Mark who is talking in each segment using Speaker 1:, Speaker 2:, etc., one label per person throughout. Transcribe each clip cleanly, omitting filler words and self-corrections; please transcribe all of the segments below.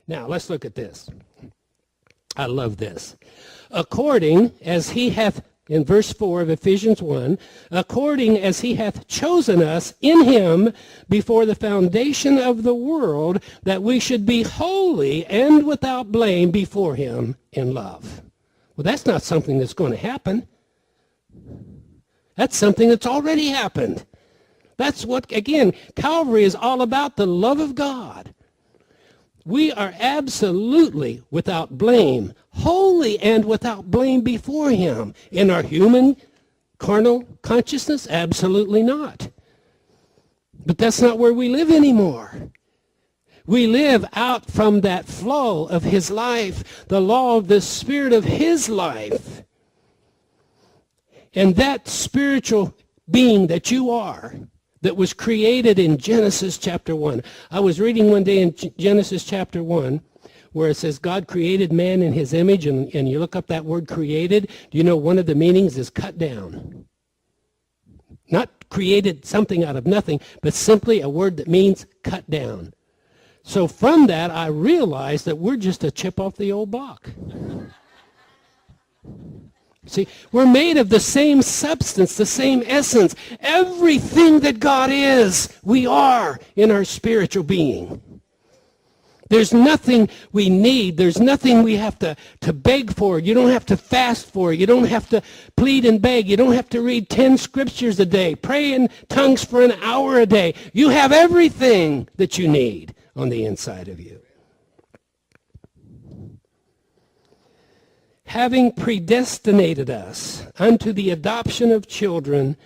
Speaker 1: Now, let's look at this. I love this. According as he hath, in verse 4 of Ephesians 1, according as he hath chosen us in him before the foundation of the world, that we should be holy and without blame before him in love. Well, that's not something that's going to happen. That's something that's already happened. That's what, again, Calvary is all about, the love of God. We are absolutely without blame, holy and without blame before him. In our human, carnal consciousness, absolutely not. But that's not where we live anymore. We live out from that flow of his life, the law of the Spirit of his life. And that spiritual being that you are, that was created in Genesis chapter 1. I was reading one day in Genesis chapter 1 where it says God created man in his image, and you look up that word created. Do you know one of the meanings is cut down? Not created something out of nothing, but simply a word that means cut down. So from that, I realized that we're just a chip off the old block. See, we're made of the same substance, the same essence. Everything that God is, we are in our spiritual being. There's nothing we need. There's nothing we have to beg for. You don't have to fast for. You don't have to plead and beg. You don't have to read 10 scriptures a day. Pray in tongues for an hour a day. You have everything that you need on the inside of you. Having predestinated us unto the adoption of children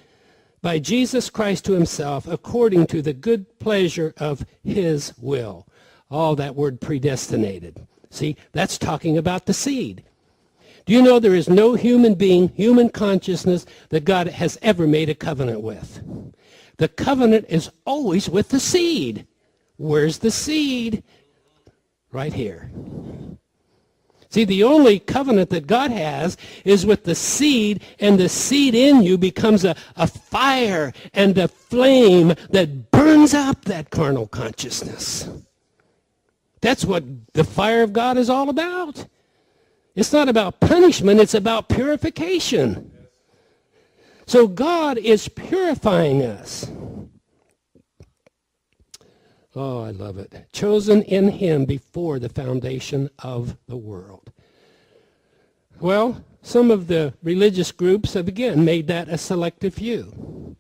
Speaker 1: by Jesus Christ to himself, according to the good pleasure of his will. All that word predestinated. See, that's talking about the seed. Do you know there is no human being, human consciousness, that God has ever made a covenant with? The covenant is always with the seed. Where's the seed? Right here. See, the only covenant that God has is with the seed, and the seed in you becomes a fire and a flame that burns up that carnal consciousness. That's what the fire of God is all about. It's not about punishment, it's about purification. So God is purifying us. Oh, I love it. Chosen in him before the foundation of the world. Well, some of the religious groups have again made that a selective few.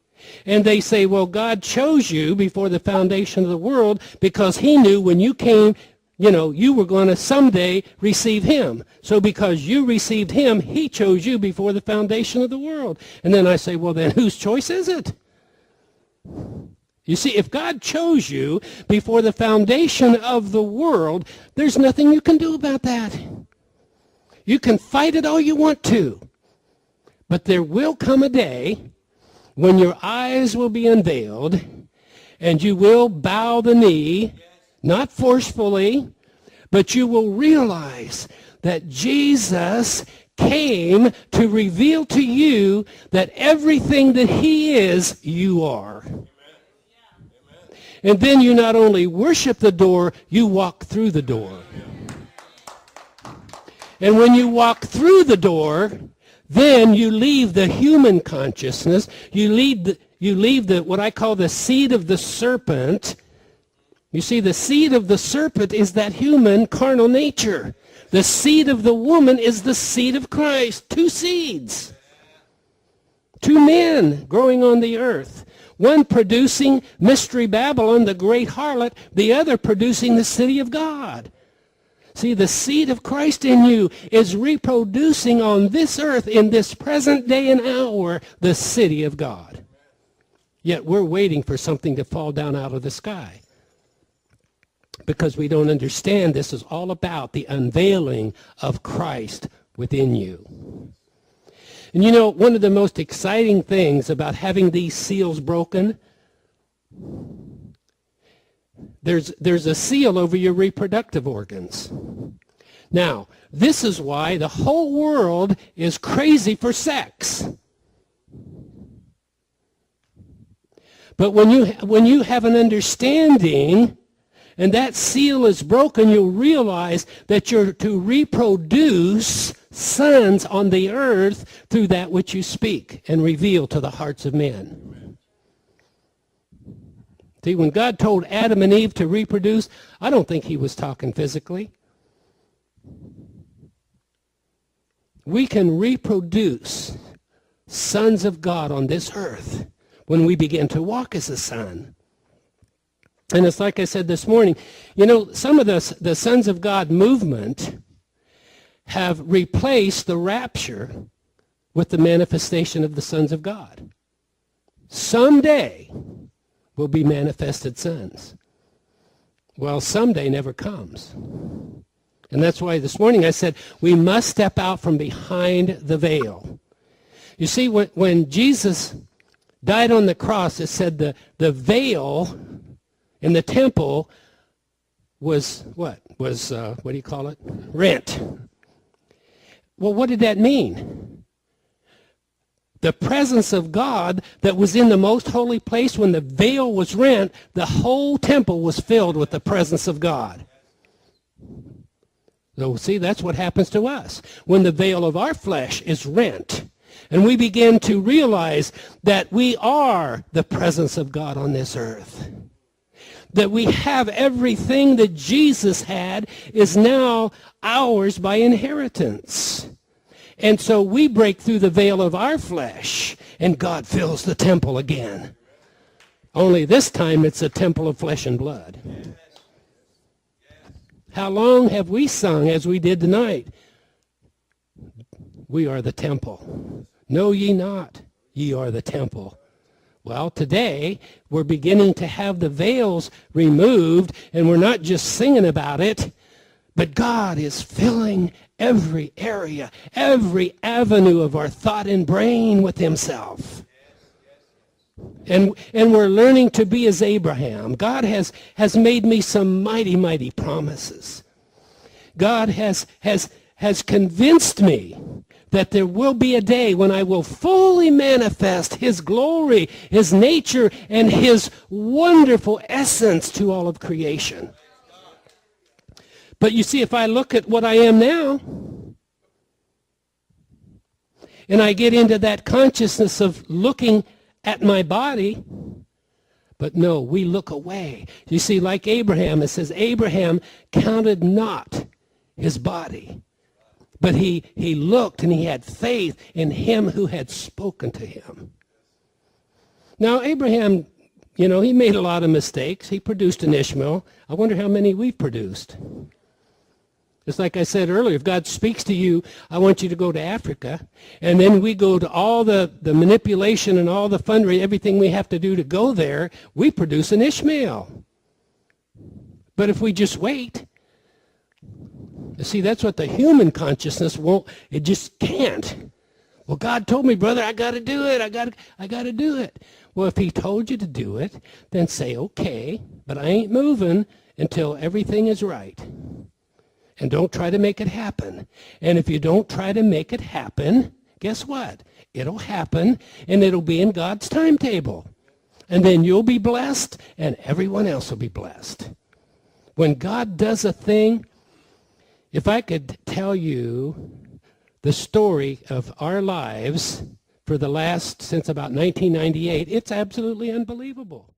Speaker 1: And they say, well, God chose you before the foundation of the world because he knew when you came, you were going to someday receive him. So because you received him, he chose you before the foundation of the world. And then I say, well, then whose choice is it? You see, if God chose you before the foundation of the world, there's nothing you can do about that. You can fight it all you want to. But there will come a day when your eyes will be unveiled and you will bow the knee, not forcefully, but you will realize that Jesus came to reveal to you that everything that he is, you are. And then you not only worship the door, you walk through the door. And when you walk through the door, then you leave the human consciousness. You leave the what I call the seed of the serpent. You see, the seed of the serpent is that human carnal nature. The seed of the woman is the seed of Christ. Two seeds. Two men growing on the earth. One producing Mystery Babylon, the great harlot, the other producing the city of God. See, the seed of Christ in you is reproducing on this earth in this present day and hour the city of God. Yet we're waiting for something to fall down out of the sky because we don't understand this is all about the unveiling of Christ within you. And one of the most exciting things about having these seals broken, there's a seal over your reproductive organs. Now, this is why the whole world is crazy for sex. But when you have an understanding and that seal is broken, you'll realize that you're to reproduce sons on the earth through that which you speak and reveal to the hearts of men. See, when God told Adam and Eve to reproduce, I don't think he was talking physically. We can reproduce sons of God on this earth when we begin to walk as a son. And it's like I said this morning, some of the Sons of God movement have replaced the rapture with the manifestation of the sons of God. Someday will be manifested sons. Well, someday never comes. And that's why this morning I said we must step out from behind the veil. You see, when Jesus died on the cross, it said the veil in the temple was what? Was, what do you call it? Rent. Well, what did that mean? The presence of God that was in the most holy place, when the veil was rent, the whole temple was filled with the presence of God. So see, that's what happens to us. When the veil of our flesh is rent, and we begin to realize that we are the presence of God on this earth. That we have everything that Jesus had is now ours by inheritance. And so we break through the veil of our flesh, and God fills the temple again. Only this time it's a temple of flesh and blood. How long have we sung as we did tonight? We are the temple. Know ye not, ye are the temple. Well, today we're beginning to have the veils removed, and we're not just singing about it, but God is filling every area, every avenue of our thought and brain with himself. And we're learning to be as Abraham. God has made me some mighty, mighty promises. God has convinced me that there will be a day when I will fully manifest his glory, his nature, and his wonderful essence to all of creation. But you see, if I look at what I am now, and I get into that consciousness of looking at my body, but no, we look away. You see, like Abraham, it says, Abraham counted not his body, but he looked and he had faith in him who had spoken to him. Now, Abraham, he made a lot of mistakes. He produced an Ishmael. I wonder how many we've produced. It's like I said earlier, if God speaks to you, I want you to go to Africa, and then we go to all the manipulation and all the fundraising, everything we have to do to go there, we produce an Ishmael. But if we just wait, you see, that's what the human consciousness won't, it just can't. Well, God told me, brother, I got to do it. I got to do it. Well, if he told you to do it, then say, okay, but I ain't moving until everything is right. And don't try to make it happen. And if you don't try to make it happen, guess what? It'll happen, and it'll be in God's timetable. And then you'll be blessed, and everyone else will be blessed. When God does a thing, if I could tell you the story of our lives for the last, since about 1998, it's absolutely unbelievable.